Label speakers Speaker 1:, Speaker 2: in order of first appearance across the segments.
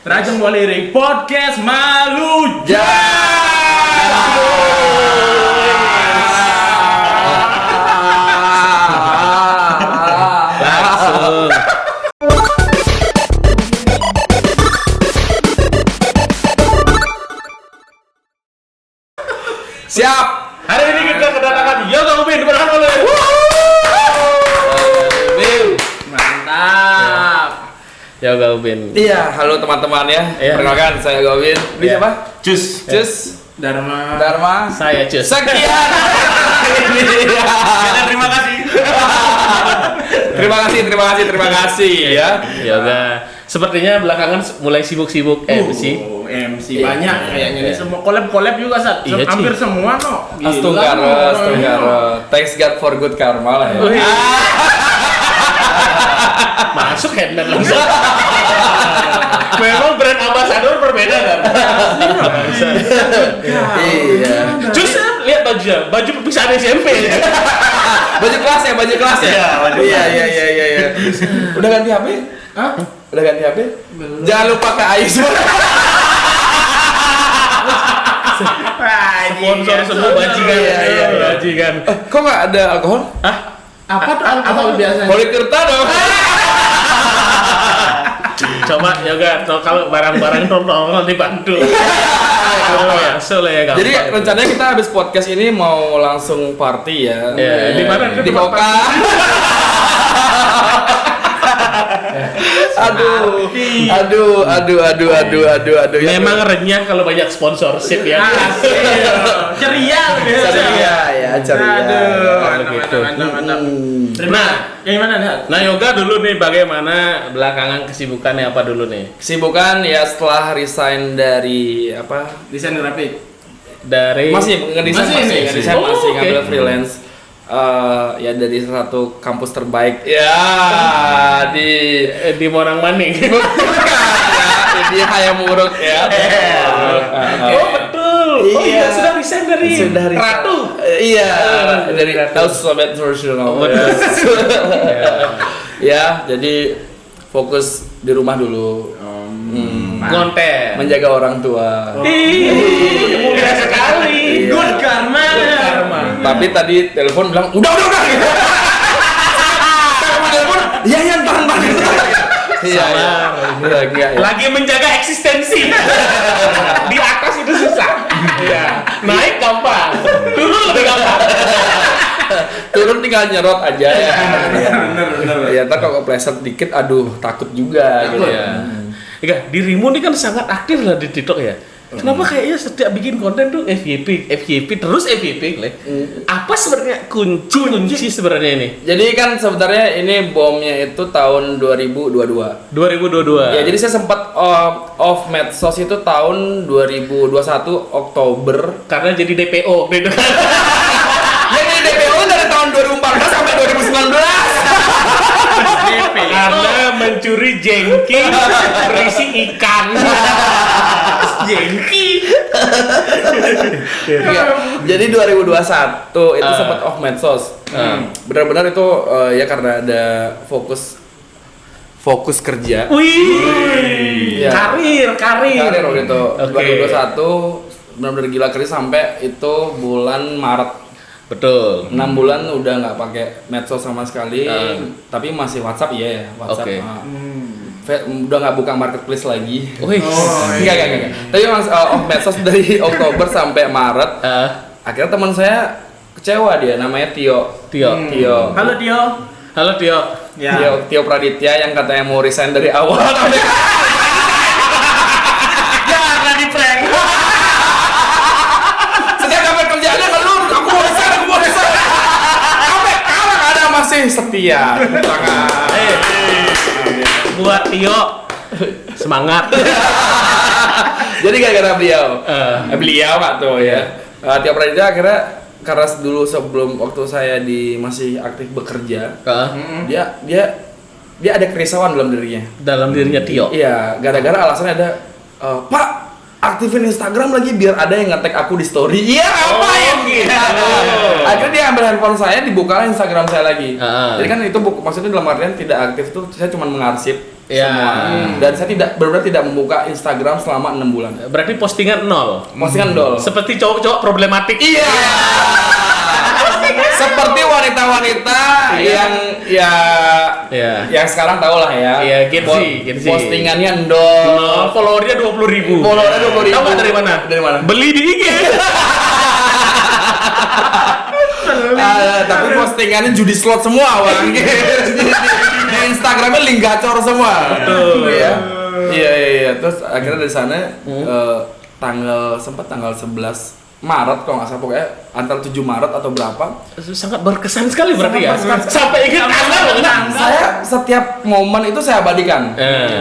Speaker 1: Rajeng Walirik Podcast Malu
Speaker 2: Langsung.
Speaker 3: Siap.
Speaker 1: Hari ini kita kedatangan Yoga Ubin diperankan oleh
Speaker 2: Mantap. Yoga Ubin.
Speaker 3: Iya, halo teman-teman ya.
Speaker 2: Iya.
Speaker 3: Perkenalkan saya Gawin. Ini
Speaker 2: Iya.
Speaker 3: siapa?
Speaker 1: Cus
Speaker 3: Cus. Dharma.
Speaker 2: Saya Cus.
Speaker 3: Sekian.
Speaker 1: Terima kasih.
Speaker 3: Terima kasih ya.
Speaker 2: Yoga. Sepertinya belakangan mulai sibuk-sibuk MC.
Speaker 1: MC banyak kayaknya nih, semua collab juga Sat.
Speaker 2: Iya,
Speaker 1: Hampir
Speaker 2: Ci.
Speaker 1: semua no.
Speaker 3: Astungkaro. Thanks God for good karma lah ya.
Speaker 2: Wih. Masuk headline langsung. Memang brand ambassador berbeda kan?
Speaker 3: Iya.
Speaker 2: Cus, lihat bajunya, baju perpisahan SMP.
Speaker 3: Baju kelas ya.
Speaker 1: Iya, baju
Speaker 3: Iya. Udah ganti HP?
Speaker 1: Hah?
Speaker 3: Udah ganti HP? Jangan lupa ke Ais.
Speaker 2: Sponsor semua bajingan.
Speaker 3: Iya.
Speaker 2: Bajingan.
Speaker 3: Kok nggak ada alkohol?
Speaker 1: Apa tuh alkohol biasanya?
Speaker 3: Politirta dong.
Speaker 2: Coba Yoga, kalau barang-barang tolong dibantu. Ya, soleh gampang.
Speaker 3: Jadi rencananya kita habis podcast ini mau langsung party ya.
Speaker 2: Ya, di mana?
Speaker 3: Di Koka. Aduh.
Speaker 2: Memang renyah kalau banyak sponsorship ya.
Speaker 1: Ceria. Mantap.
Speaker 2: Nah,
Speaker 1: yang mana nih?
Speaker 2: nah Yoga dulu nih, bagaimana belakangan kesibukannya apa dulu nih?
Speaker 3: Kesibukan ya setelah resign dari apa?
Speaker 1: Desain grafik.
Speaker 2: Dari
Speaker 3: Masih ngedesain
Speaker 1: Masih.
Speaker 2: Oh,
Speaker 3: masih
Speaker 2: oke.
Speaker 3: ngambil freelance. Ya dari satu kampus terbaik ya
Speaker 2: di Morang Maning.
Speaker 3: di Hayamuruk ya.
Speaker 2: Oh betul. Oh iya, sudah resign dari Ratu.
Speaker 3: Iya, dari
Speaker 2: Ratu.
Speaker 3: House Sobat Nasional.
Speaker 2: Oh, betul.
Speaker 3: Ya, jadi fokus di rumah dulu.
Speaker 2: Konten.
Speaker 3: Menjaga orang tua.
Speaker 2: Ih, mulia sekali.
Speaker 3: Iya.
Speaker 1: Good karma.
Speaker 3: Tapi tadi telepon bilang udah. Kamu telepon, ya tahan. Iya. Enggak.
Speaker 2: Lagi menjaga eksistensi. Di atas itu susah. Iya. Naik gampang. Turun lebih gampang.
Speaker 3: Turun tinggal nyerot aja ya.
Speaker 1: Bener.
Speaker 3: Ya ntar kalau kepleset dikit, aduh takut juga gitu ya.
Speaker 2: Iya, dirimu ini kan sangat aktif lah di TikTok ya. Kenapa kayaknya setiap bikin konten tuh FYP terus FYP, Le? Apa sebenarnya kunci sebenarnya ini?
Speaker 3: Jadi kan sebenarnya ini bomnya itu tahun 2022.
Speaker 2: 2022.
Speaker 3: Ya jadi saya sempat off medsos itu tahun 2021 Oktober.
Speaker 2: Karena jadi DPO gitu kan.
Speaker 3: Ya jadi DPO dari tahun 2014 sampai 2019.
Speaker 2: Karena mencuri jengki berisi ikan. Jengki.
Speaker 3: Ya, jadi 2021 itu sempat off medsos. Benar-benar itu ya karena ada fokus kerja.
Speaker 2: Wih.
Speaker 3: Ya.
Speaker 2: Karir.
Speaker 3: Karir waktu itu.
Speaker 2: Oke.
Speaker 3: 2021 benar-benar gila kerja sampai itu bulan Maret.
Speaker 2: Betul.
Speaker 3: 6 bulan udah nggak pakai medsos sama sekali, tapi masih WhatsApp ya WhatsApp.
Speaker 2: Oke.
Speaker 3: Udah nggak buka marketplace lagi.
Speaker 2: Wih.
Speaker 3: Enggak. Tapi emang off medsos dari Oktober sampai Maret. Akhirnya teman saya kecewa, dia namanya Tio.
Speaker 1: Halo Tio. Ya.
Speaker 3: Tio Praditya yang katanya mau resign dari awal.
Speaker 1: Jangan di prank.
Speaker 3: Setiap dapat kerjaannya ngeluh, aku mau resign. Sampai kalah ada masih setia.
Speaker 2: Buat Tio semangat.
Speaker 3: Jadi gara-gara beliau Pak tuh ya. Tio Praditya akhirnya karena dulu sebelum waktu saya masih aktif bekerja, dia ada kerisauan dalam dirinya.
Speaker 2: Tio.
Speaker 3: Iya, gara-gara alasannya ada Pak, aktifin Instagram lagi biar ada yang nge-tag aku di story. Iya, ngapain gitu. Akhirnya dia ambil handphone saya, dibuka Instagram saya lagi. Jadi kan itu maksudnya dalam artian tidak aktif tuh, saya cuma mengarsip.
Speaker 2: Ya.
Speaker 3: semua. Dan saya benar-benar tidak membuka Instagram selama 6 bulan.
Speaker 2: Berarti postingan 0.
Speaker 3: Postingan dol.
Speaker 2: Seperti cowok-cowok problematik.
Speaker 3: Iya. Seperti wanita-wanita yang yang sekarang tahu lah ya.
Speaker 2: Iya, Gen Z.
Speaker 3: Postingannya ndol.
Speaker 2: Followernya 20.000.
Speaker 3: Followernya 20.000.
Speaker 2: Tahu nggak dari mana?
Speaker 3: Dari mana?
Speaker 2: Beli di IG.
Speaker 3: Tapi postingannya judi slot semua, Bang. Di Instagramnya link gacor semua.
Speaker 2: Betul.
Speaker 3: Iya. Terus akhirnya dari sana tanggal 11 Maret kalau nggak salah, pokoknya antara 7 Maret atau berapa.
Speaker 2: Sangat berkesan sekali berarti ya.
Speaker 3: Sangat berkesan.
Speaker 2: Sampai ingat tanggal loh.
Speaker 3: Saya setiap momen itu saya abadikan.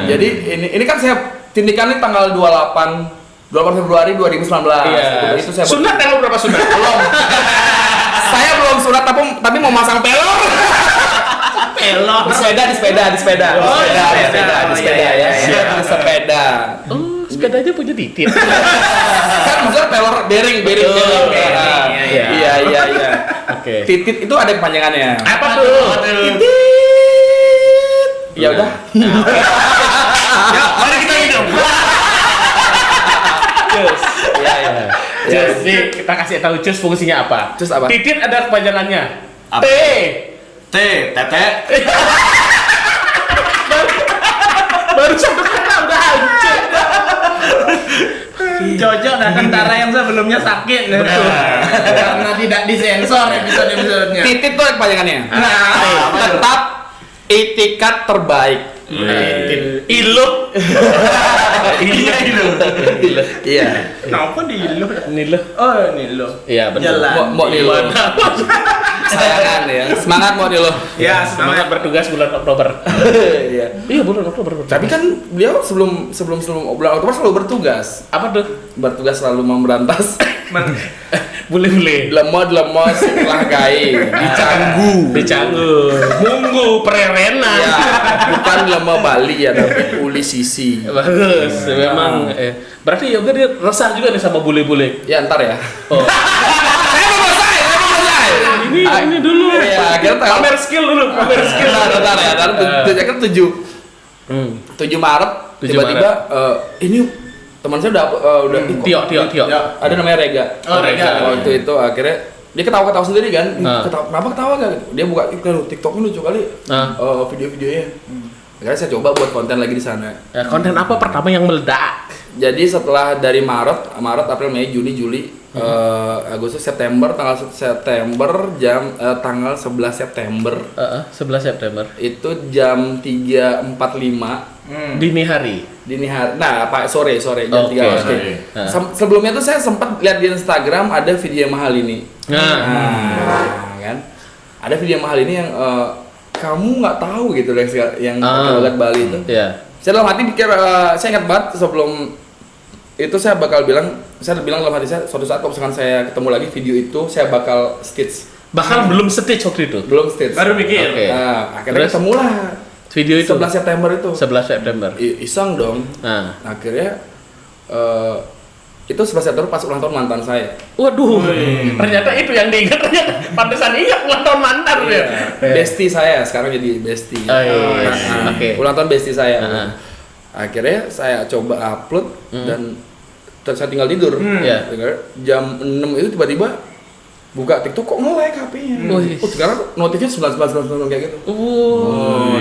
Speaker 3: Jadi ini kan saya tindikan ini tanggal 28 Februari 2019.
Speaker 2: Iya.
Speaker 3: Itu saya
Speaker 2: Sunat tanggal berapa sunat?
Speaker 3: belum. Saya belum sunat tapi mau masang pelor.
Speaker 2: Pelor.
Speaker 3: Di sepeda ya. Di sepeda.
Speaker 2: Oh, sepedanya punya titit.
Speaker 3: Kan maksudnya pelor bearing. Iya.
Speaker 2: Oke.
Speaker 3: Titit itu ada kepanjangannya.
Speaker 2: Apa tuh?
Speaker 3: Ya udah.
Speaker 1: Mari kita hidup.
Speaker 3: Iya.
Speaker 2: Jadi kita kasih tahu cus fungsinya apa?
Speaker 3: Cus apa?
Speaker 2: Titit ada kepanjangannya.
Speaker 1: Apa?
Speaker 2: T.
Speaker 1: Tete.
Speaker 2: Baru satu kata udah hancur.
Speaker 1: Cocok dan tentara yang sebelumnya sakit. Betul. Karena tidak disensor episode-episodenya.
Speaker 3: Titit itu ada kepanjangannya. Tetap itikat terbaik.
Speaker 2: Iluh.
Speaker 3: Iya.
Speaker 1: Kenapa di lo?
Speaker 2: Niluh.
Speaker 1: Oh, ini lo.
Speaker 2: Iya benar.
Speaker 1: Jalan.
Speaker 3: Mau di lo. Sayangan ya. Semangat mau di lo.
Speaker 1: Ya,
Speaker 2: Semangat
Speaker 1: semangat.
Speaker 2: bertugas bulan Oktober.
Speaker 3: Iya.
Speaker 2: Iya bulan Oktober.
Speaker 3: Tapi kan beliau sebelum bulan Oktober selalu bertugas.
Speaker 2: Apa tuh?
Speaker 3: Bertugas selalu memberantas
Speaker 2: Boleh.
Speaker 3: lemot setelah gai di Canggu.
Speaker 2: Munggu pererena.
Speaker 3: Ya, bukan lemah Bali ya, tapi uli sisi.
Speaker 2: Bagus. Memang berarti Yoga dia resah juga nih sama bule-bule.
Speaker 3: Ya ntar ya.
Speaker 2: Oh.
Speaker 3: Saya belum selesai.
Speaker 2: Ini dulu.
Speaker 3: Iya, kita tahu.
Speaker 2: Pamer skill dulu.
Speaker 3: Ntar ya. Kan 7 Maret
Speaker 2: 7
Speaker 3: tiba-tiba ini teman saya udah
Speaker 2: Tio.
Speaker 3: ada namanya Rega.
Speaker 1: Oh, Rega.
Speaker 3: Waktu itu akhirnya dia ketawa sendiri kan.
Speaker 2: Ah.
Speaker 3: Kenapa ketawa gak? Dia buka TikToknya lucu kali. Video-videonya. Akhirnya saya coba buat konten lagi di sana.
Speaker 2: Ya, konten apa pertama yang meledak?
Speaker 3: Jadi setelah dari Maret, April, Mei, Juni, Juli, Agustus, September, tanggal tanggal 11 September
Speaker 2: 11 September.
Speaker 3: itu jam 3.45
Speaker 2: Dini hari.
Speaker 3: nah Pak sore jam 3
Speaker 2: Oke.
Speaker 3: Sebelumnya tuh saya sempat lihat di Instagram ada video yang mahal ini.
Speaker 2: Nah.
Speaker 3: Kan ada video yang mahal ini yang kamu nggak tahu gitu yang logat Bali itu.
Speaker 2: Iya.
Speaker 3: Saya dalam hati pikir, saya ingat banget sebelum itu saya bilang dalam hati saya, suatu saat kalau misalkan saya ketemu lagi video itu, saya bakal stitch.
Speaker 2: Bahkan belum stitch waktu itu.
Speaker 3: Belum stitch.
Speaker 1: Baru mikir.
Speaker 2: Oke.
Speaker 3: Akhirnya
Speaker 2: Terus?
Speaker 3: ketemulah
Speaker 2: Video itu
Speaker 3: 11 September itu.
Speaker 2: 11 September.
Speaker 3: Iseng dong.
Speaker 2: Nah.
Speaker 3: Akhirnya itu 11 September pas ulang tahun mantan saya.
Speaker 2: Waduh. Ternyata itu yang diingat, ternyata pantesan ingat ulang tahun mantan ya.
Speaker 3: Bestie saya sekarang jadi bestie.
Speaker 2: Oh, iya. Oke.
Speaker 3: Ulang tahun bestie saya.
Speaker 2: Heeh.
Speaker 3: Akhirnya saya coba upload dan saya tinggal tidur.
Speaker 2: Iya.
Speaker 3: Jam 6 itu tiba-tiba buka TikTok kok nge-like HP-nya. Sekarang notifnya 9 kayak gitu.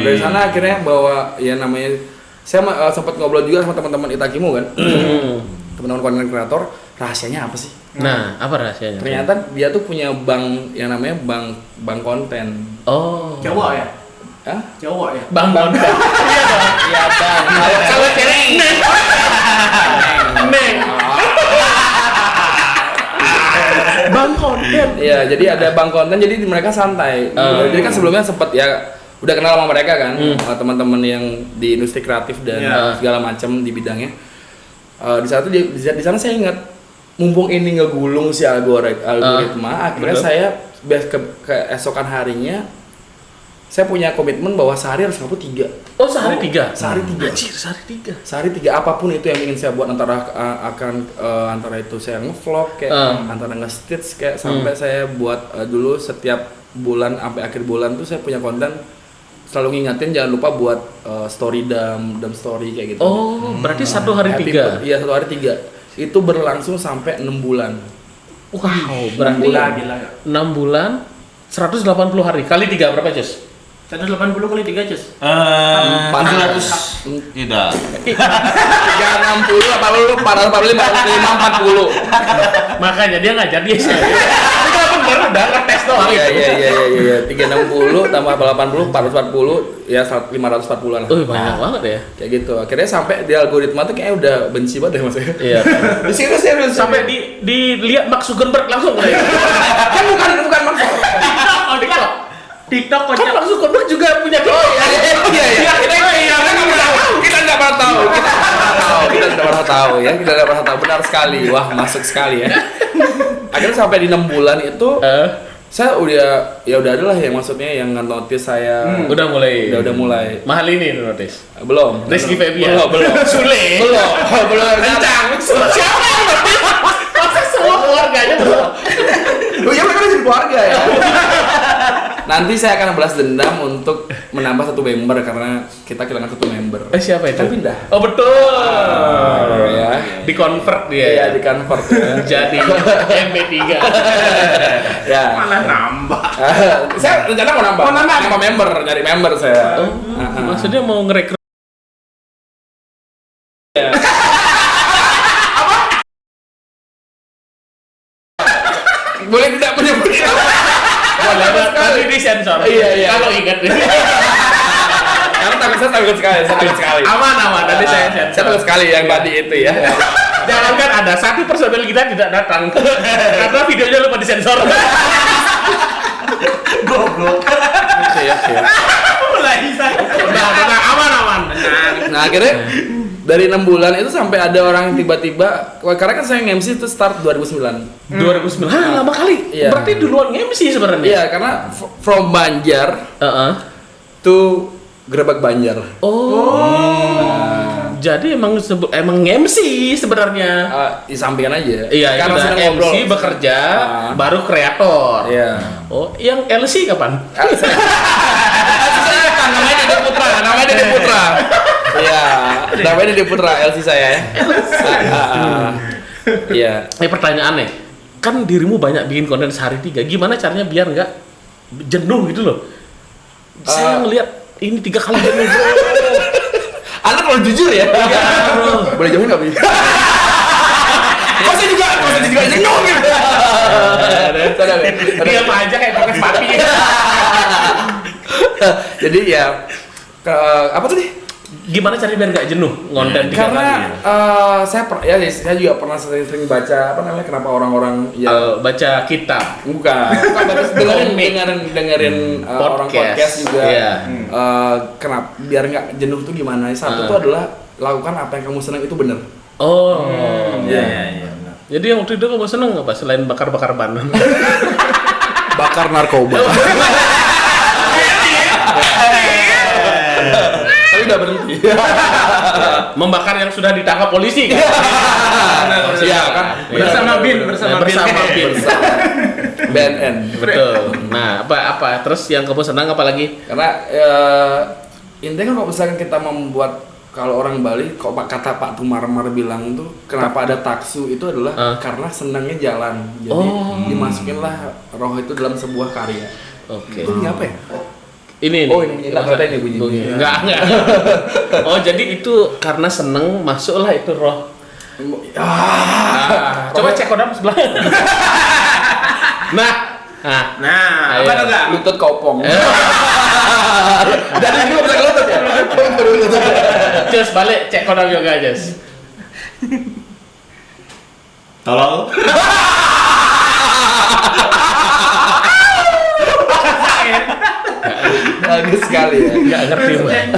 Speaker 3: Dari sana akhirnya bawa ya namanya saya sempat ngobrol juga sama teman-teman Itakimu kan. Teman-teman konten kreator, rahasianya apa sih?
Speaker 2: Nah, apa rahasianya?
Speaker 3: Ternyata dia tuh punya bank yang namanya bank konten.
Speaker 2: Oh.
Speaker 1: Cowok ya?
Speaker 3: Hah?
Speaker 1: Cowok ya?
Speaker 2: Bang konten. Iya dong.
Speaker 3: Iya bang.
Speaker 2: Kalau cewek Neng. Bang konten.
Speaker 3: Iya, jadi ada bank konten, jadi mereka santai. Jadi kan sebelumnya sempat ya udah kenal sama mereka kan, teman-teman yang di industri kreatif dan segala macam di bidangnya. Di sana saya ingat, mumpung ini ngegulung si algoritma, akhirnya saya keesokan harinya saya punya komitmen bahwa sehari harus ngupload 3.
Speaker 2: Oh, sehari 3?
Speaker 3: Sehari 3.
Speaker 2: Anjir, sehari 3.
Speaker 3: Sehari 3 apapun itu yang ingin saya buat, antara itu saya nge-vlog kayak antara nge-stitch kayak sampai saya buat dulu setiap bulan sampai akhir bulan tuh saya punya konten selalu ngingetin jangan lupa buat story dump story kayak gitu.
Speaker 2: Oh, berarti 1 hari 3.
Speaker 3: Iya, 1 hari 3. Itu berlangsung sampai 6 bulan.
Speaker 2: Wow, berarti
Speaker 1: Gila.
Speaker 2: 6 bulan 180 hari kali 3 berapa, Jess?
Speaker 1: 180 kali 3 Cus.
Speaker 4: 400 tidak.
Speaker 3: 360, 80, 445, 40.
Speaker 2: Makanya dia ngajar dia sih. Itu kan baru udah ngetes doang.
Speaker 3: Iya. 360 tambah 80, 440, ya 540-an lah.
Speaker 2: Banyak banget ya.
Speaker 3: Kayak gitu. Akhirnya sampai di algoritma tuh kayaknya udah benci banget deh Mas.
Speaker 2: Iya.
Speaker 3: Serius.
Speaker 2: Sampai dilihat Mark Zuckerberg langsung ya.
Speaker 3: Kan bukan maksud.
Speaker 1: TikTok
Speaker 2: Kan
Speaker 1: kocak.
Speaker 2: Mark Zuckerberg juga punya TikTok.
Speaker 3: Iya. Kita nggak pernah tahu. Kita nggak pernah tahu. Benar sekali. Wah, masuk sekali ya. Akhirnya sampai di 6 bulan itu saya udah adalah yang maksudnya yang notice saya
Speaker 2: Udah mulai.
Speaker 3: udah mulai.
Speaker 2: Mahal ini notice.
Speaker 3: Belum.
Speaker 2: Rizky Febian.
Speaker 3: Belum.
Speaker 2: Sule.
Speaker 3: Belum.
Speaker 2: Kencang. Siapa yang notice? Masa semua keluarganya belum?
Speaker 3: Lu ya mereka jadi keluarga ya. Nanti saya akan balas dendam untuk menambah 1 member karena kita kehilangan 1 member.
Speaker 2: Siapa itu?
Speaker 3: Kan pindah.
Speaker 2: Oh betul.
Speaker 3: Ya.
Speaker 2: Di convert dia.
Speaker 3: Iya, di convert ya.
Speaker 2: Jadi MP3.
Speaker 3: Ya.
Speaker 1: Malah nambah.
Speaker 3: Saya rencana mau nambah. Nambah member, nyari member saya.
Speaker 2: Maksudnya mau ngerekrut.
Speaker 3: Boleh tidak menyebut
Speaker 2: Nanti disensor.
Speaker 3: Iya.
Speaker 2: Kalau ingat.
Speaker 3: Karena saya takut sekali.
Speaker 2: Aman. Nanti saya sensor.
Speaker 3: Saya takut sekali yang tadi itu ya.
Speaker 2: Jangankan ada 1 personel kita tidak datang karena videonya lupa disensor.
Speaker 1: Goblok.
Speaker 3: Iya.
Speaker 1: Mulai saya.
Speaker 2: Nah, aman.
Speaker 3: Nah, akhirnya dari 6 bulan itu sampai ada orang yang tiba-tiba, karena kan saya nge-MC itu start 2009.
Speaker 2: 2009. Lama kali.
Speaker 3: Iya.
Speaker 2: Berarti duluan MC sebenarnya.
Speaker 3: Iya, karena from Banjar to Gerebek Banjar.
Speaker 2: Jadi emang MC sebenarnya.
Speaker 3: Di sampingan aja.
Speaker 2: Iya,
Speaker 3: karena
Speaker 2: udah
Speaker 3: sedang
Speaker 2: MC
Speaker 3: ngobrol.
Speaker 2: bekerja, baru kreator.
Speaker 3: Iya.
Speaker 2: Oh, yang LC kapan?
Speaker 3: Namanya Dede Putra. Iya, namanya Dede Putra LC saya ya. Iya.
Speaker 2: Pertanyaan nih, kan dirimu banyak bikin konten sehari 3. Gimana caranya biar nggak jenuh gitu loh? Saya ngelihat ini 3 kali jenuh.
Speaker 3: Anda kalau jujur ya. Boleh jauhin nggak bisa? Kok saya juga jenuh gitu.
Speaker 2: Diam aja kayak pakai sapi.
Speaker 3: Jadi ya apa tuh nih?
Speaker 2: Gimana caranya biar nggak jenuh ngonten 3
Speaker 3: Karena
Speaker 2: kali?
Speaker 3: saya juga pernah sering baca apa namanya kenapa orang-orang
Speaker 2: Baca kitab.
Speaker 3: bukan dengerin orang podcast juga.
Speaker 2: Iya.
Speaker 3: Kenapa biar nggak jenuh tuh gimana? Satu tuh adalah lakukan apa yang kamu senang itu bener.
Speaker 2: Oh.
Speaker 1: Iya.
Speaker 2: Jadi yang waktu itu kamu seneng apa selain bakar-bakar ban?
Speaker 3: Bakar narkoba. Tapi udah berhenti.
Speaker 2: Membakar yang sudah ditangkap polisi kan?
Speaker 3: Iya kan.
Speaker 1: Bersama bin.
Speaker 3: BNN.
Speaker 2: Betul. Nah, apa? Terus yang kamu senang apa lagi?
Speaker 3: Karena intinya kan kalau misalkan kita membuat kalau orang Bali, kok kata Pak Tumar-Mar bilang tuh kenapa ada taksu itu adalah karena senangnya jalan. Jadi dimasukinlah roh itu dalam sebuah karya.
Speaker 2: Oke.
Speaker 3: Itu apa ya?
Speaker 2: Ini.
Speaker 3: Oh, ini enggak ternyata ini bunyi.
Speaker 2: Enggak. Oh, jadi itu karena seneng masuklah itu roh. Coba cek kodam sebelah. Nah,
Speaker 1: Nah, apa tuh enggak?
Speaker 3: Lutut kopong. Dan ini bisa lutut ya?
Speaker 2: Just balik cek kodam juga, Just.
Speaker 4: Tolong.
Speaker 3: Bagus sekali ya.
Speaker 2: Enggak ngerti, Mbak.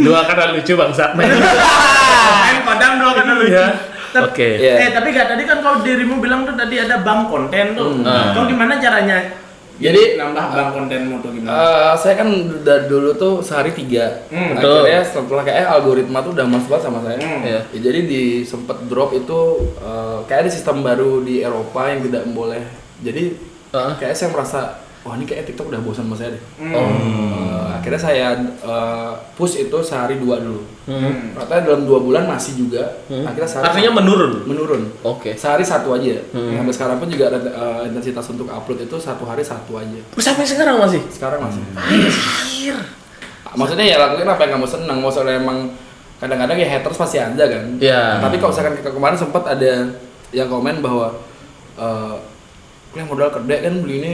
Speaker 2: Dua kata lucu bangsat.
Speaker 1: Main kodam dua kan lucu.
Speaker 2: Iya. Oke.
Speaker 3: Iya.
Speaker 1: Tapi gak tadi kan kau dirimu bilang tuh tadi ada bank konten tuh. Kau gimana caranya?
Speaker 3: Jadi
Speaker 1: nambah bank kontenmu tuh gimana?
Speaker 3: saya kan udah dulu tuh sehari 3.
Speaker 2: Betul.
Speaker 3: Akhirnya setelah kayak algoritma tuh udah masuk banget sama saya.
Speaker 2: Iya.
Speaker 3: Ya, jadi di sempet drop itu kayak ada sistem baru di Eropa yang tidak boleh. Jadi kayak saya merasa wah ini kayak TikTok udah bosan sama saya deh. Akhirnya saya push itu sehari 2 dulu. Ternyata dalam 2 bulan masih juga. Akhirnya sehari
Speaker 2: Artinya menurun. Oke.
Speaker 3: Sehari 1 aja. Sampai sekarang pun juga intensitas untuk upload itu 1 hari 1 aja.
Speaker 2: Sampai sekarang masih.
Speaker 3: Sekarang masih. Maksudnya ya lakuin apa yang kamu senang. Maksudnya emang kadang-kadang ya haters pasti ada kan.
Speaker 2: Iya.
Speaker 3: Tapi kalau misalkan kemarin sempat ada yang komen bahwa kalian modal gede kan beli ini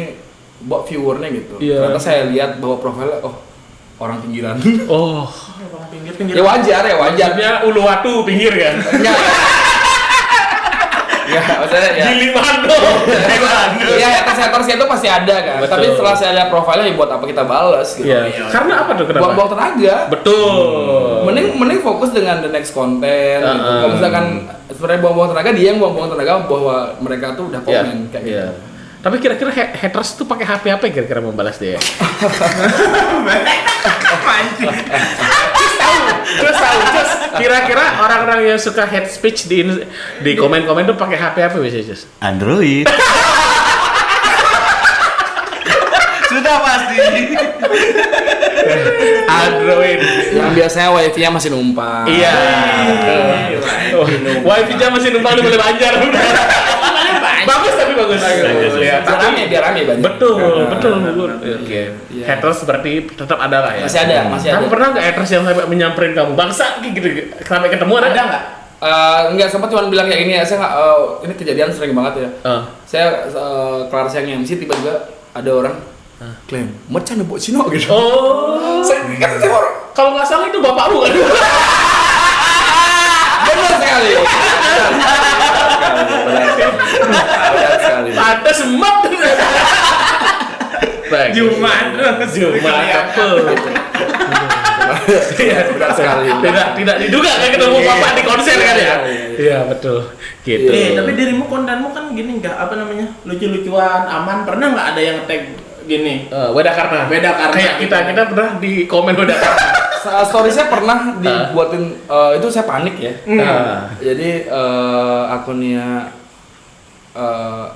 Speaker 3: buat viewernya gitu. Ternyata saya lihat bahwa profilnya orang pinggiran.
Speaker 1: Orang pinggir-pinggir.
Speaker 3: Ya wajar.
Speaker 2: Maksudnya Uluwatu pinggir kan?
Speaker 3: Ya, maksudnya ya.
Speaker 2: Gilimanado.
Speaker 3: Ya haters itu pasti ada kan.
Speaker 2: Betul.
Speaker 3: Tapi setelah saya lihat profilnya ya buat apa kita balas gitu.
Speaker 2: Iya. Karena apa tuh kenapa?
Speaker 3: Buang-buang tenaga.
Speaker 2: Betul.
Speaker 3: Mending fokus dengan the next content gitu. Kalau misalkan sebenarnya buang-buang tenaga, dia yang buang-buang tenaga bahwa mereka tuh udah komen kayak gitu.
Speaker 2: Tapi kira-kira haters tuh pakai HP apa kira-kira membalas dia? Terus kira-kira orang-orang yang suka hate speech di komen-komen tuh pakai HP apa biasanya, Jus?
Speaker 4: Android. Sudah pasti.
Speaker 2: Android.
Speaker 3: Yang biasanya wifi-nya masih numpang.
Speaker 2: Iya. Wifi-nya masih numpang di Boleh Banjar. Bagus tapi bagus.
Speaker 3: Biar rame banyak.
Speaker 2: Betul. Oke. Haters berarti tetap ada lah ya.
Speaker 3: Masih ada.
Speaker 2: Kamu pernah nggak haters yang sampai menyamperin kamu? Bangsa gitu sampai ketemu ada nggak?
Speaker 3: Enggak, sempat cuma bilang kayak ini ya, saya nggak, ini kejadian sering banget ya. Saya kelar saya nge-MC tiba-tiba ada orang klaim, macam buat Cino gitu. Saya
Speaker 2: Kalau nggak salah itu bapakmu kan?
Speaker 3: benar sekali. Benar sekali.
Speaker 2: Ada semat. Jumat apa?
Speaker 3: Benar sekali.
Speaker 2: Tidak diduga kan ketemu bapak di konser kan ya? Iya betul. Gitu.
Speaker 1: Tapi dirimu kontenmu kan gini nggak apa namanya lucu-lucuan aman, pernah nggak ada yang tag gini?
Speaker 2: Weda karena kayak kita pernah di komen Weda karena.
Speaker 3: Story saya pernah dibuatin itu saya panik ya. Jadi akunnya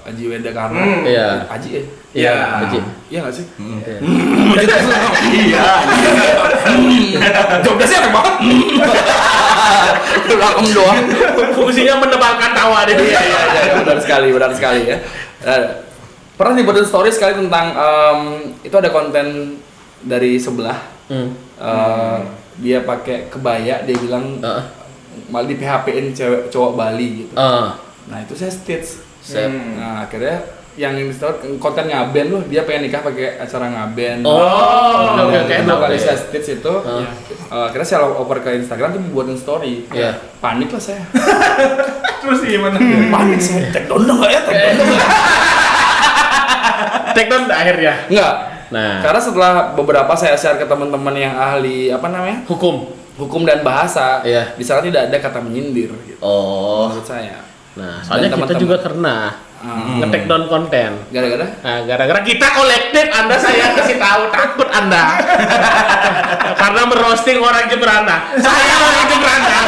Speaker 3: Aji Weda karena Aji ya?
Speaker 2: Iya, Aji.
Speaker 3: Iya nggak sih?
Speaker 4: Iya.
Speaker 3: Jobdasnya enak banget. Belakang doang.
Speaker 2: Fungsinya menebalkan tawa deh.
Speaker 3: Iya, benar sekali ya. Pernah dibuatin story sekali tentang itu ada konten dari sebelah. Dia pakai kebaya, dia bilang malah di PHP-in cowok Bali gitu. Nah itu saya stitch. Nah akhirnya yang ini konten ngaben loh, dia pengen nikah pakai acara ngaben. Dua kali saya stitch itu. Akhirnya saya oper ke Instagram tuh buatin story. Panik lah saya.
Speaker 1: Terus gimana?
Speaker 3: Panik saya. Take down nggak ya?
Speaker 2: Take down akhirnya.
Speaker 3: Enggak.
Speaker 2: Nah,
Speaker 3: karena setelah beberapa saya share ke teman-teman yang ahli hukum dan bahasa, di sana tidak ada kata menyindir gitu. Menurut saya.
Speaker 2: Nah, soalnya kita juga pernah nge-take down konten.
Speaker 3: Gara-gara?
Speaker 2: Nah, gara-gara kita kolektif, Anda saya kasih tahu, takut Anda. Karena merosting orang Jemberana. Saya orang Jemberana.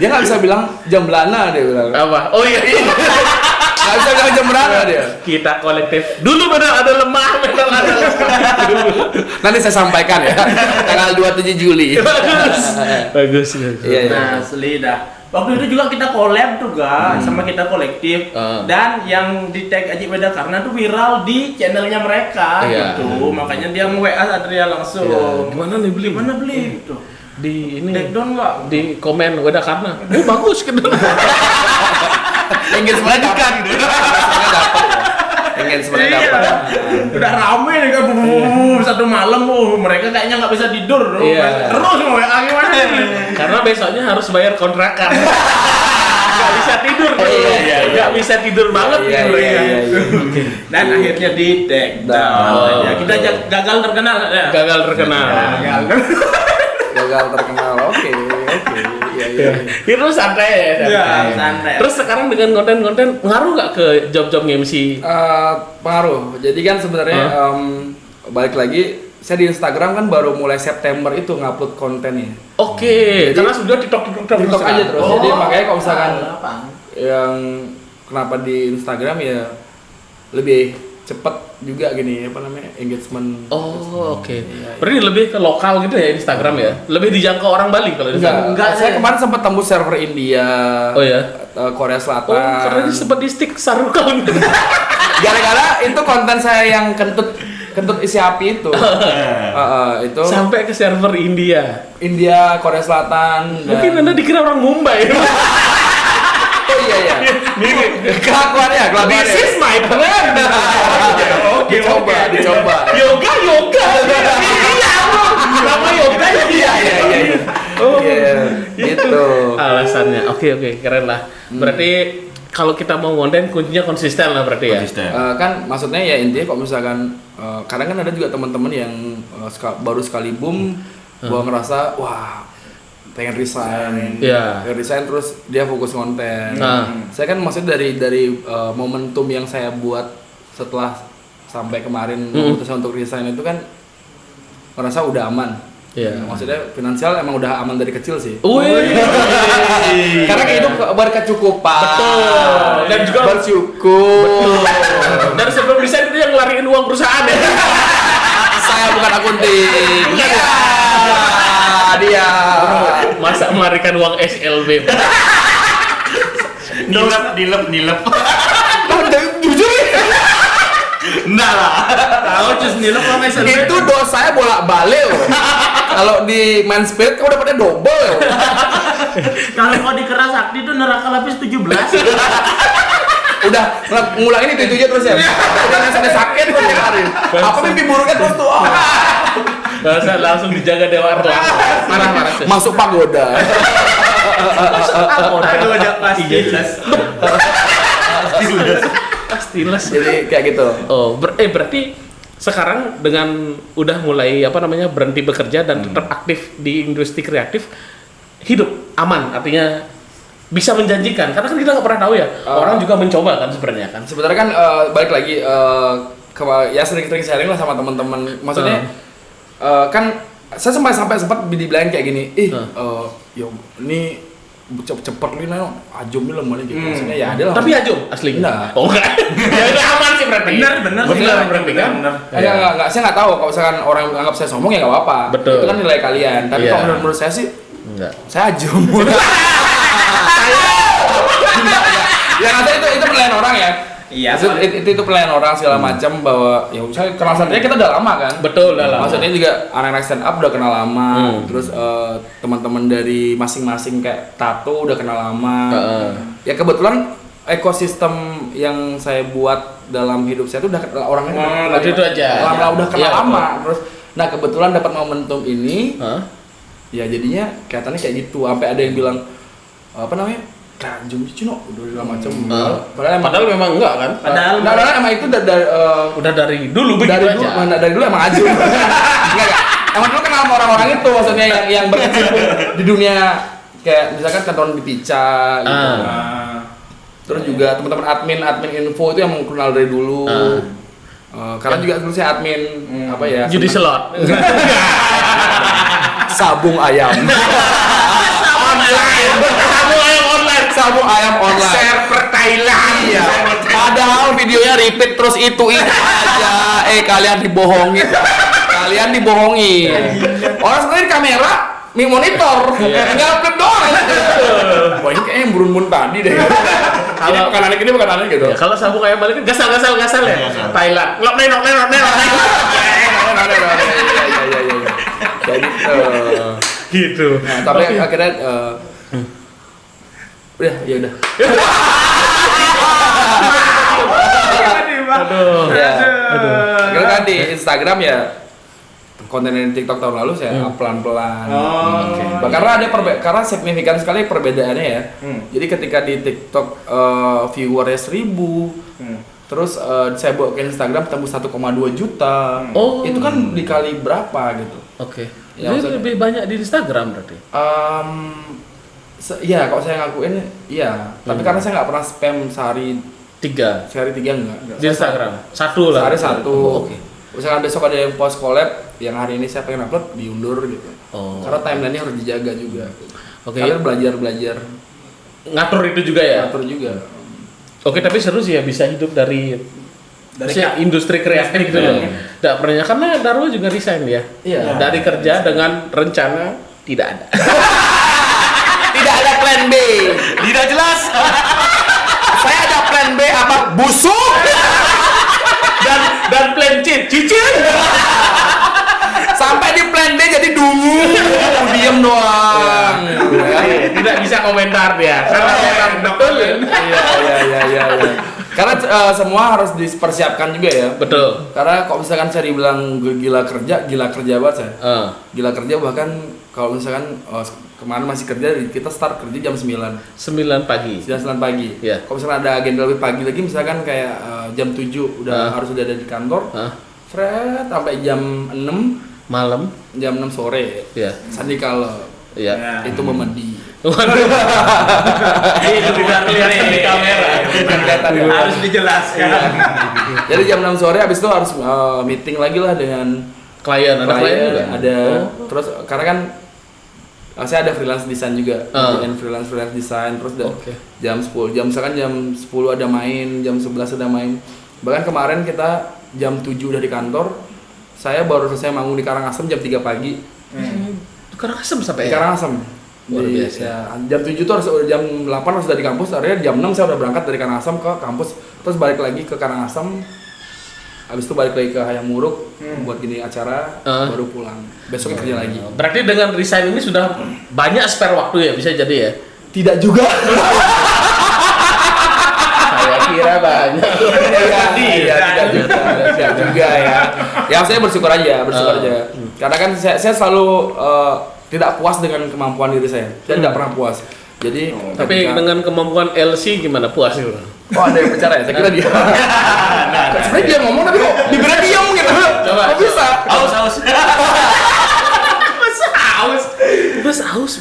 Speaker 3: Dia nggak bisa bilang Jemberana, dia bilang.
Speaker 2: Apa? Oh iya.
Speaker 3: Nggak bisa bilang Jemberana dia.
Speaker 2: Kita kolektif. Dulu benar ada lemah, benar ada lemah.
Speaker 3: Nanti saya sampaikan ya. Tanggal 27 Juli.
Speaker 2: Bagus.
Speaker 3: Iya.
Speaker 1: Nah, asli dah. Waktu itu juga kita collab tuh sama kita kolektif dan yang di tag Aji Weda karena tuh viral di channelnya mereka gitu. Makanya dia nge-WA Satria langsung.
Speaker 2: Gimana nih beli?
Speaker 1: Gimana beli gitu.
Speaker 2: Di ini
Speaker 1: take down nggak?
Speaker 2: Di komen Weda karena. Bagus gitu.
Speaker 3: Engagement dapat gitu. Engagement dapat.
Speaker 1: Udah rame nih kan satu malam mereka kayaknya nggak bisa tidur terus mau WA gimana
Speaker 2: karena besoknya harus bayar kontrakan. Nggak bisa tidur nggak bisa tidur banget gitu
Speaker 1: dan akhirnya di take down. Kita gagal terkenal oke.
Speaker 2: Terus santai ya. Terus sekarang dengan konten-konten ngaruh nggak ke job-job MC?
Speaker 3: Pengaruh. Jadi kan sebenarnya balik lagi, saya di Instagram kan baru mulai September itu ngupload kontennya.
Speaker 2: Oke. Karena sudah TikTok
Speaker 3: aja terus. Jadi makanya kalau misalkan yang kenapa di Instagram ya lebih cepet juga gini apa namanya engagement.
Speaker 2: Oh, oke. Berarti lebih ke lokal gitu ya Instagram ya? Lebih dijangkau orang Bali kalau Instagram?
Speaker 3: Enggak, saya kemarin sempat tembus server India.
Speaker 2: Oh ya?
Speaker 3: Korea Selatan.
Speaker 2: Oh, karena sempat di stick Sarukam.
Speaker 3: Gara-gara itu konten saya yang kentut isi api itu. Itu
Speaker 2: sampai ke server India,
Speaker 3: Korea Selatan.
Speaker 2: Mungkin Anda dikira orang Mumbai.
Speaker 3: Oh iya. Kelakuannya.
Speaker 2: This is my plan.
Speaker 3: Dicoba.
Speaker 2: Yoga. Iya, nama yoga. Iya.
Speaker 3: Oh, gitu.
Speaker 2: Alasannya. Oke, keren lah. Berarti kalau kita mau konten kuncinya konsisten lah berarti ya.
Speaker 3: Kan maksudnya ya intinya kalau misalkan kadang kan ada juga teman-teman yang baru sekali boom, gua ngerasa wah pengen resign, terus dia fokus konten. Saya kan maksudnya dari momentum yang saya buat setelah sampai kemarin memutuskan untuk resign itu kan merasa udah aman. Maksudnya finansial emang udah aman dari kecil sih. Karena hidup berkecukupan.
Speaker 2: Betul. Dan juga
Speaker 3: bersyukur.
Speaker 2: Betul. Dan sebelum resign itu yang ngelariin uang perusahaan ya.
Speaker 3: Saya bukan akunting. Dia
Speaker 2: masa melarikan uang SLB.
Speaker 4: Nilep.
Speaker 3: Jujur
Speaker 4: Enggak lah.
Speaker 1: Tahu cus nilep uang SLB.
Speaker 3: itu dos saya bolak-balik loh. Kalau di main spirit udah pada double loh.
Speaker 1: Kalau mau dikeras sakti itu neraka lapis 17.
Speaker 3: Udah ngulangin itu aja terus ya. Udah sampai sakit terus kemarin. Apa mimpi buruknya terus tuh.
Speaker 2: Langsung dijaga Dewa Erlang. Marah-marah.
Speaker 3: Masuk pagoda.
Speaker 1: Aduh ada pastilas.
Speaker 2: Pastilas.
Speaker 3: Jadi kayak gitu.
Speaker 2: Oh, berarti sekarang dengan udah mulai berhenti bekerja dan tetap aktif di industri kreatif, hidup aman, artinya bisa menjanjikan karena kan kita nggak pernah tahu ya, orang juga mencoba kan sebenarnya kan.
Speaker 3: Sebenarnya kan balik lagi ya sering-sering sharing lah sama teman-teman. Maksudnya kan saya sampai sempat dibilangin kayak gini, yo ini cepet nih ajum nih lemah gitu. Maksudnya ya ada lah.
Speaker 2: Tapi ajum aslinya.
Speaker 3: Enggak.
Speaker 2: Oh enggak. Ya udah aman sih berarti.
Speaker 1: Bener
Speaker 2: berarti kan.
Speaker 3: Enggak, saya nggak tahu kalau misalkan orang yang menganggap saya sombong ya nggak apa-apa.
Speaker 2: Betul.
Speaker 3: Itu kan nilai kalian. Tapi kalau menurut saya sih
Speaker 2: enggak.
Speaker 3: Saya ajum. Ya kata itu penilaian orang ya.
Speaker 1: Iya.
Speaker 3: Itu penilaian orang segala macam bahwa ya misalnya kenal sendiri kita udah lama kan.
Speaker 2: Betul, udah lama.
Speaker 3: Maksudnya juga anak-anak stand up udah kenal lama. Terus teman-teman dari masing-masing kayak tato udah kenal lama. Ya kebetulan ekosistem yang saya buat dalam hidup saya itu udah orangnya
Speaker 2: itu aja.
Speaker 3: Udah kenal lama. Terus nah kebetulan dapat momentum ini. Ya jadinya kelihatannya kayak gitu. Sampai ada yang bilang apa namanya? Jum Cino udah segala macam.
Speaker 2: Padahal memang enggak kan?
Speaker 3: Padahal emang itu
Speaker 2: udah dari dulu begitu aja.
Speaker 3: Dari dulu emang ajum. Enggak. Emang dulu kenal sama orang-orang itu maksudnya yang berkecimpung di dunia kayak misalkan kantor di Pica gitu. Terus juga teman-teman admin info itu yang kenal dari dulu. Karena juga dulu saya admin apa ya?
Speaker 2: Judi slot.
Speaker 3: Sabung ayam. Sabung ayam online.
Speaker 2: Server Thailand.
Speaker 3: Iya. Padahal videonya repeat terus itu aja. Kalian dibohongi. Orang sebenarnya di kamera, di monitor, tinggal upload doang. Wah ini kayaknya yang burun-burun tadi deh. Ini bukan aneh gitu.
Speaker 2: Ya, kalau sabung ayam balik gasal ya. Thailand. Nok.
Speaker 3: Kayak
Speaker 2: gitu.
Speaker 3: Nah, tapi akhirnya udah.
Speaker 2: Aduh.
Speaker 3: Akhirnya kan di Instagram ya konten di TikTok tahun lalu saya pelan-pelan. Karena signifikan sekali perbedaannya ya. Jadi ketika di TikTok viewernya 1000, terus saya bawa ke Instagram tembus 1,2 juta. Itu kan dikali berapa gitu.
Speaker 2: Oke.
Speaker 3: Ya,
Speaker 2: Jadi lebih banyak di Instagram berarti.
Speaker 3: Ya kalau saya ngakuin iya, tapi karena saya nggak pernah spam sehari
Speaker 2: 3
Speaker 3: enggak.
Speaker 2: di Instagram. Satu lah.
Speaker 3: Sehari satu.
Speaker 2: Oke.
Speaker 3: Misalkan besok ada yang post collab, yang hari ini saya pengen upload diundur gitu. Karena timeline-nya harus dijaga juga.
Speaker 2: Oke.
Speaker 3: Kalian belajar
Speaker 2: Ngatur itu juga ya.
Speaker 3: Ngatur juga.
Speaker 2: Oke, tapi seru sih ya bisa hidup dari Maksudnya industri kreatif gitu loh. Tidak pernah, karena Darwo juga resign ya.
Speaker 3: Iya.
Speaker 2: Dari kerja dengan rencana tidak ada.
Speaker 3: Tidak ada plan B.
Speaker 4: Tidak jelas.
Speaker 3: Saya ada plan B apa? Busuk.
Speaker 2: dan plan C, cicin.
Speaker 3: Sampai di plan D jadi dungu. Diem doang. Ya.
Speaker 2: Tidak bisa komentar dia. Karena memang betul.
Speaker 3: Iya. Karena semua harus dipersiapkan juga ya.
Speaker 2: Betul.
Speaker 3: Karena kalau misalkan saya dibilang gila kerja banget saya. Gila kerja bahkan kalau misalkan kemarin masih kerja, kita start kerja jam 9
Speaker 2: pagi.
Speaker 3: Jam 9 pagi.
Speaker 2: Iya.
Speaker 3: Kalau misalkan ada agenda lebih pagi lagi, misalkan kayak jam 7 udah harus udah ada di kantor. Fred sampai jam 6
Speaker 2: malam,
Speaker 3: jam 6 sore.
Speaker 2: Iya.
Speaker 3: Sandi kalau itu memedi.
Speaker 2: Itu tidak kelihatan di kamera.
Speaker 1: Harus dijelaskan.
Speaker 3: Jadi jam 6 sore habis itu harus meeting lagi lah dengan
Speaker 2: klien juga.
Speaker 3: Ada terus karena kan saya ada freelance design juga. Freelance design terus jam 10. Misalkan jam 10 ada main, jam 11 ada main. Bahkan kemarin kita jam 7 udah di kantor. Saya baru selesai manggung di Karangasem jam 3 pagi.
Speaker 2: Karangasem sampai
Speaker 3: di Karangasem.
Speaker 2: Luar biasa.
Speaker 3: Ya, jam 7 tuh harus jam 8 harus udah di kampus. Akhirnya jam 6 saya udah berangkat dari Karangasem ke kampus, terus balik lagi ke Karangasem. Habis itu balik lagi ke Hayam Muruk buat gini acara, baru pulang. Besoknya kerja lagi.
Speaker 2: Berarti dengan resign ini sudah banyak spare waktu ya, bisa jadi ya?
Speaker 3: Tidak juga.
Speaker 2: Saya kira banyak.
Speaker 3: Tidak juga ya. Ya saya bersyukur aja. Karena kan saya selalu tidak puas dengan kemampuan diri saya. Saya tidak pernah puas. Jadi
Speaker 2: tapi dengan kemampuan LC gimana, puas gitu?
Speaker 3: Oh, ada yang bicara ya? Saya kira dia. Sebenarnya dia ngomong tapi kok bibirnya diam gitu.
Speaker 2: Coba.
Speaker 3: Kok bisa?
Speaker 2: Aus.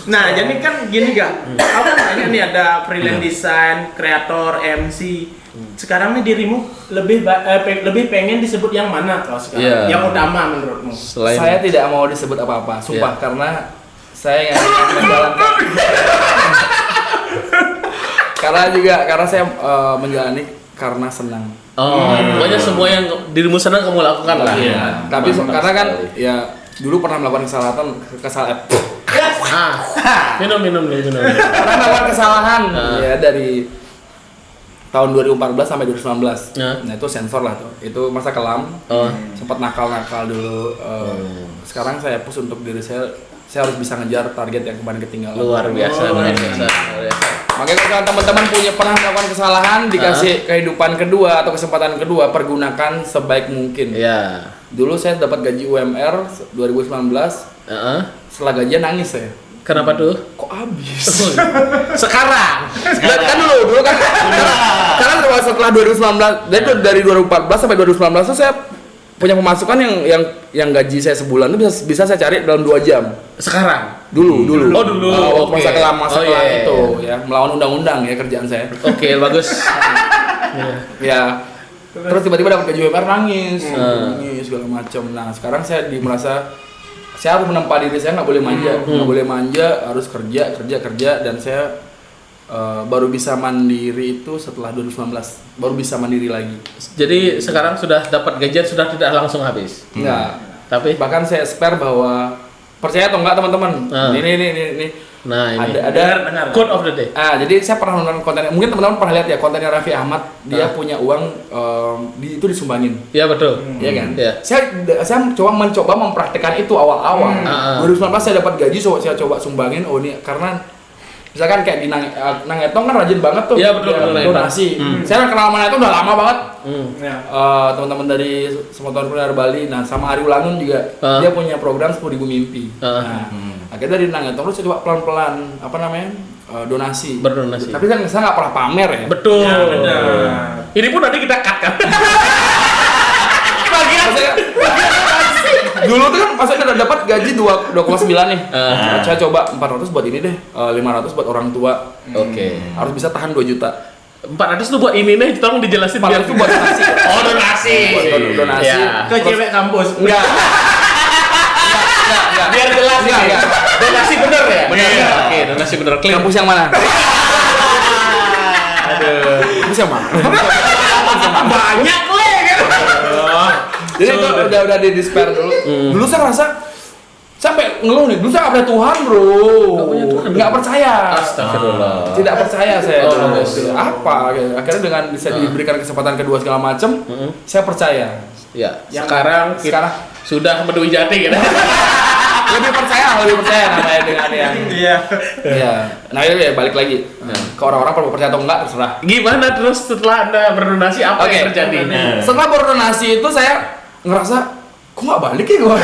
Speaker 1: Nah, jadi kan gini gak? Apa namanya nih, ada freelance design, kreator, MC. Sekarang nih dirimu lebih pengen disebut yang mana kalau sekarang? Yang utama menurutmu?
Speaker 3: Saya tidak mau disebut apa-apa, sumpah, karena saya nggak menjalankan. karena saya menjalani karena senang.
Speaker 2: Pokoknya semua yang dirimu senang kamu lakukan lah.
Speaker 3: Tapi karena kan ya dulu pernah melakukan kesalahan.
Speaker 2: Minum.
Speaker 3: Pernah melakukan kesalahan ya dari tahun 2014 sampai 2019. Nah itu sensor lah tuh. Itu masa kelam. Sempat nakal dulu. Sekarang saya push untuk diri saya harus bisa ngejar target yang kemarin ketinggalan.
Speaker 2: Luar biasa.
Speaker 3: Makanya kalau teman-teman pernah melakukan kesalahan, dikasih kehidupan kedua atau kesempatan kedua, pergunakan sebaik mungkin.
Speaker 2: Iya.
Speaker 3: Dulu saya dapat gaji UMR 2019. Setelah gajian nangis saya.
Speaker 2: Kenapa tuh?
Speaker 3: Kok habis?
Speaker 2: Sekarang.
Speaker 3: Kan dulu kan. Karena setelah 2019, dari 2014 sampai 2019 tuh saya punya pemasukan yang gaji saya sebulan itu bisa saya cari dalam 2 jam.
Speaker 2: Sekarang?
Speaker 3: Dulu.
Speaker 2: Oh dulu.
Speaker 3: Masa kelam itu ya, melawan undang-undang ya kerjaan saya.
Speaker 2: Oke, bagus.
Speaker 3: Ya. Terus tiba-tiba dapat gaji UMR nangis segala macam. Nah, sekarang saya merasa saya harus menempa diri saya, nggak boleh manja, harus kerja dan saya baru bisa mandiri itu setelah 2019, baru bisa mandiri lagi. Jadi
Speaker 2: sekarang sudah dapat gajian, sudah tidak langsung habis?
Speaker 3: Enggak.
Speaker 2: Tapi
Speaker 3: bahkan saya spare bahwa, percaya atau enggak teman-teman, ini
Speaker 2: nah ini
Speaker 3: ada
Speaker 2: quote of the day.
Speaker 3: Jadi saya pernah nonton konten, mungkin teman-teman pernah lihat ya kontennya Raffi Ahmad, dia punya uang itu disumbangin. Iya
Speaker 2: betul.
Speaker 3: Iya kan?
Speaker 2: Ya.
Speaker 3: Saya mencoba mempraktikkan itu awal-awal. 2019 saya dapat gaji, saya coba sumbangin. Oh ini karena misalkan kayak di Nangetong kan rajin banget tuh.
Speaker 2: Iya betul.
Speaker 3: Donasi. Saya kenal sama Nangetong udah lama banget. Teman-teman dari Semotor Kuliner Bali, nah sama Ari Ulangun juga, dia punya program 10.000 mimpi. Akhirnya dari Nangetong terus saya coba pelan-pelan donasi.
Speaker 2: Berdonasi.
Speaker 3: Tapi kan saya nggak pernah pamer ya.
Speaker 2: Betul. Ya, ini pun nanti kita cut kan.
Speaker 3: Dulu tuh kan maksudnya udah dapat gaji 2,9 nih. Saya coba 400 buat ini deh, 500 buat orang tua.
Speaker 2: Oke.
Speaker 3: Harus bisa tahan 2 juta.
Speaker 2: 400 tuh buat ini nih, tolong dijelasin.
Speaker 3: 400 tuh buat donasi.
Speaker 2: Oh, donasi.
Speaker 3: Buat donasi.
Speaker 1: Ke cewek kampus.
Speaker 3: Enggak.
Speaker 2: Biar jelas.
Speaker 3: Enggak.
Speaker 2: Donasi bener ya?
Speaker 3: Bener.
Speaker 2: Oke, donasi bener.
Speaker 3: Kampus yang mana?
Speaker 2: Aduh.
Speaker 3: Kampus yang mana?
Speaker 1: Banyak
Speaker 3: Jadi itu udah di despair dulu. Dulu saya ngerasa sampai ngeluh nih, dulu saya nggak punya Tuhan bro, nggak percaya.
Speaker 2: Astagfirullah.
Speaker 3: Tidak percaya saya. Apa? Akhirnya dengan bisa
Speaker 2: Ah.
Speaker 3: diberikan kesempatan kedua segala macam, saya percaya.
Speaker 2: Ya, sekarang sudah menuju jati gitu.
Speaker 3: lebih percaya namanya dengan yang iya. Nah itu ya balik lagi ke orang-orang perlu percaya atau enggak terserah.
Speaker 2: Gimana terus setelah Anda berdonasi apa yang terjadi?
Speaker 3: Setelah berdonasi itu saya ngerasa kok nggak balik ya gue.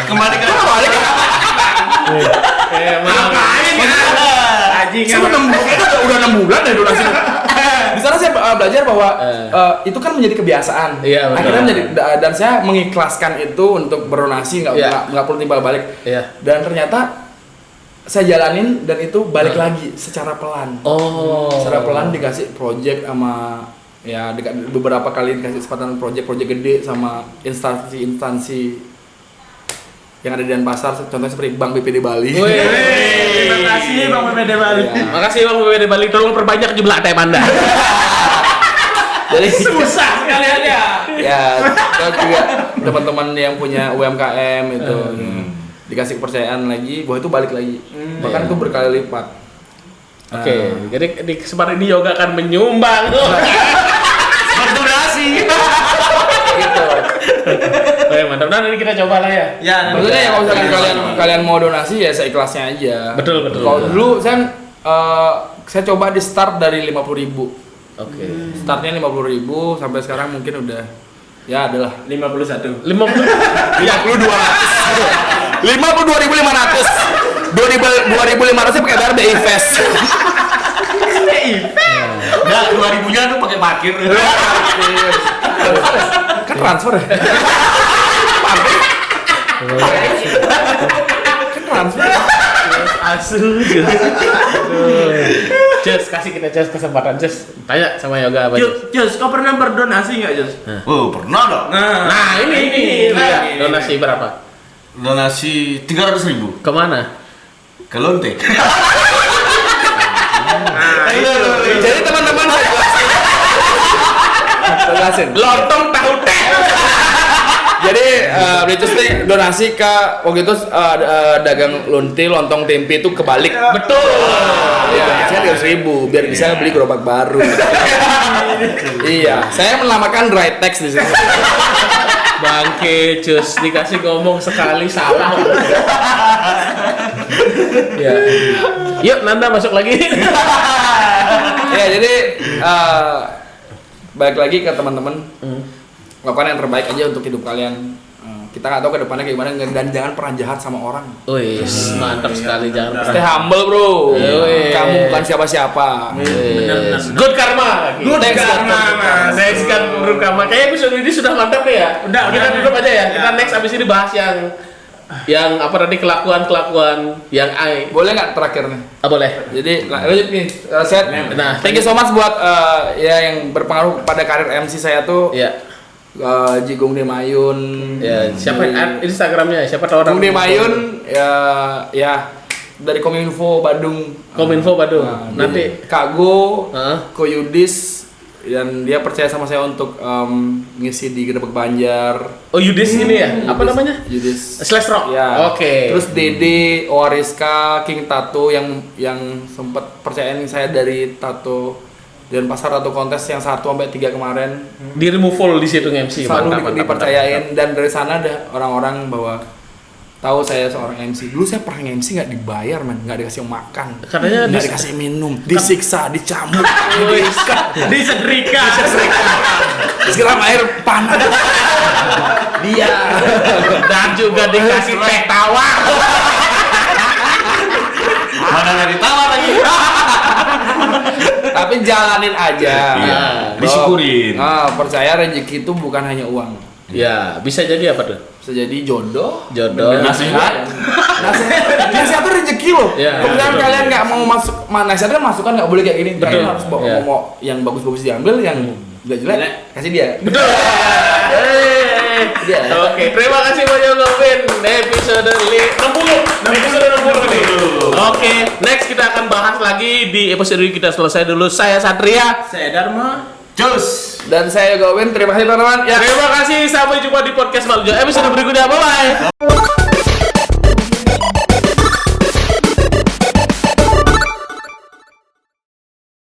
Speaker 4: Kembali ke
Speaker 3: Balik ya?
Speaker 2: Ngapain ya? Anjing
Speaker 3: Saya udah 6 bulan dari donasi. Di sana saya belajar bahwa itu kan menjadi kebiasaan.
Speaker 2: Iya, betul.
Speaker 3: Akhirnya menjadi dan saya mengikhlaskan itu untuk berdonasi nggak perlu timbal balik.
Speaker 2: Iya.
Speaker 3: Dan ternyata saya jalanin dan itu balik lagi secara pelan. Secara pelan dikasih project sama ya beberapa kali dikasih kesempatan project gede sama instansi yang ada di Denpasar, contohnya seperti Bank BPD Bali.
Speaker 1: Terima kasih Bang BPD Bali.
Speaker 2: Makasih Bang BPD Bali, tolong perbanyak jumlah ATM Anda.
Speaker 3: Jadi
Speaker 1: Susah sekalian ya.
Speaker 3: ya, terus juga teman-teman yang punya UMKM itu dikasih kepercayaan lagi, bahwa itu balik lagi. Bahkan itu berkali lipat.
Speaker 2: Oke, jadi di kesempatan ini yoga akan menyumbang.
Speaker 4: donasi.
Speaker 3: Gitu.
Speaker 2: Oke, mantap. Nah, ini kita coba lah ya.
Speaker 1: Ya,
Speaker 3: Maksudnya ya kalau misalkan kalian mau donasi ya seikhlasnya aja.
Speaker 2: Betul.
Speaker 3: Kalau dulu saya coba di start dari 50.000.
Speaker 2: Oke.
Speaker 3: Startnya 50.000 sampai sekarang mungkin udah ya adalah
Speaker 1: 51.
Speaker 2: 50.
Speaker 3: 52.500. 2.500 pakai bayar BI Fest.
Speaker 4: Nah, 2000-nya tuh pakai parkir.
Speaker 3: Kan transfer ya. Kan transfer.
Speaker 2: Asu. Just kasih kita kesempatan Just tanya sama yoga apa?
Speaker 1: Jus, kau pernah berdonasi nggak Jus?
Speaker 4: Oh, pernah dong.
Speaker 2: Nah, ini
Speaker 1: Nah,
Speaker 2: donasi berapa?
Speaker 4: Donasi 300.000
Speaker 2: Kemana?
Speaker 4: ke Lonte.
Speaker 3: Jadi teman-teman saya jelasin.
Speaker 2: Lontong tahu teh.
Speaker 3: Jadi Blicus nih donasi ke waktu itu dagang lonte, lontong tempe itu kebalik.
Speaker 2: Betul.
Speaker 3: Ya, saya 300.000 biar bisa beli gerobak baru. Iya, saya melamakan dry text di sini.
Speaker 2: Bangke, Cus, dikasih ngomong sekali salah. Ya. Yuk, Nanda masuk lagi.
Speaker 3: Ya, jadi balik lagi ke teman-teman. Lakukan yang terbaik aja untuk hidup kalian. Kita nggak tahu ke depannya kayak gimana dan jangan pernah jahat sama orang.
Speaker 2: Wih, mantap sekali, jangan
Speaker 3: Stay
Speaker 2: pernah.
Speaker 3: humble, bro.
Speaker 2: Wih.
Speaker 3: Kamu bukan siapa-siapa.
Speaker 2: Good karma.
Speaker 3: Thanks,
Speaker 2: Thanks kan Good karma. Kayaknya episode ini sudah mantap nih ya. Udah, kita tutup aja ya. Kita next abis ini bahas yang apa tadi kelakuan yang
Speaker 3: Boleh nggak terakhir nih?
Speaker 2: boleh.
Speaker 3: Jadi lanjut nih, Seth.
Speaker 2: Nah,
Speaker 3: Thank you so much buat ya yang berpengaruh pada karir MC saya tuh.
Speaker 2: ya.
Speaker 3: Jigung Demayun.
Speaker 2: Ya, siapa Instagramnya? Siapa tahu orang.
Speaker 3: Jigung Demayun ya dari Kominfo Badung.
Speaker 2: Kominfo Badung.
Speaker 3: Nah,
Speaker 2: Nanti
Speaker 3: Kak Go,
Speaker 2: Heeh.
Speaker 3: Ko Yudis dan dia percaya sama saya untuk ngisi di Grebek Banjar.
Speaker 2: Oh, Yudis ini ya? Apa namanya?
Speaker 3: Yudis.
Speaker 2: Slash Rock.
Speaker 3: Ya.
Speaker 2: Oke.
Speaker 3: Terus Dede, Owariska, King Tato yang sempat percayain saya dari tato dan pasar tato kontes yang 1 sampai 3 kemarin.
Speaker 2: Dirimu full di situ MC.
Speaker 3: Selalu
Speaker 2: Mantap,
Speaker 3: dipercayain dan dari sana ada orang-orang bahwa tahu saya seorang MC. Dulu saya pernah MC nggak dibayar, man, nggak dikasih makan,
Speaker 2: Katanya
Speaker 3: nggak dikasih minum, disiksa, dicambuk,
Speaker 1: Disetrika.
Speaker 3: disiram air panas.
Speaker 2: Dia dan juga dikasih teh tawar.
Speaker 4: Mana nggak ditawar lagi.
Speaker 3: Tapi jalanin aja.
Speaker 4: Iya,
Speaker 3: Bahwa,
Speaker 4: disyukurin.
Speaker 3: Percaya rezeki itu bukan hanya uang.
Speaker 2: Ya, bisa jadi apa tuh?
Speaker 3: Bisa jadi jodoh.
Speaker 2: Jodoh.
Speaker 4: Nasihat.
Speaker 3: Nasihat itu rezeki loh.
Speaker 2: Ya,
Speaker 3: Kalau misalkan
Speaker 2: betul.
Speaker 3: kalian nggak mau masuk, nasihatnya masukan nggak boleh kayak gini.
Speaker 2: Betul.
Speaker 3: Kalian harus
Speaker 2: Ya.
Speaker 3: mau yang bagus-bagus diambil, yang jelek kasih dia.
Speaker 2: Betul.
Speaker 3: Iya.
Speaker 2: Oke, terima kasih banyak Lovin. Episode 60 nih. Oke, next kita akan bahas lagi di episode ini. Kita selesai dulu. Saya Satria.
Speaker 1: Saya Dharma.
Speaker 4: Cus.
Speaker 3: Dan saya Yoga Owen, terima kasih teman-teman.
Speaker 2: Terima kasih, sampai jumpa di podcast selanjutnya episode berikutnya. Bye bye.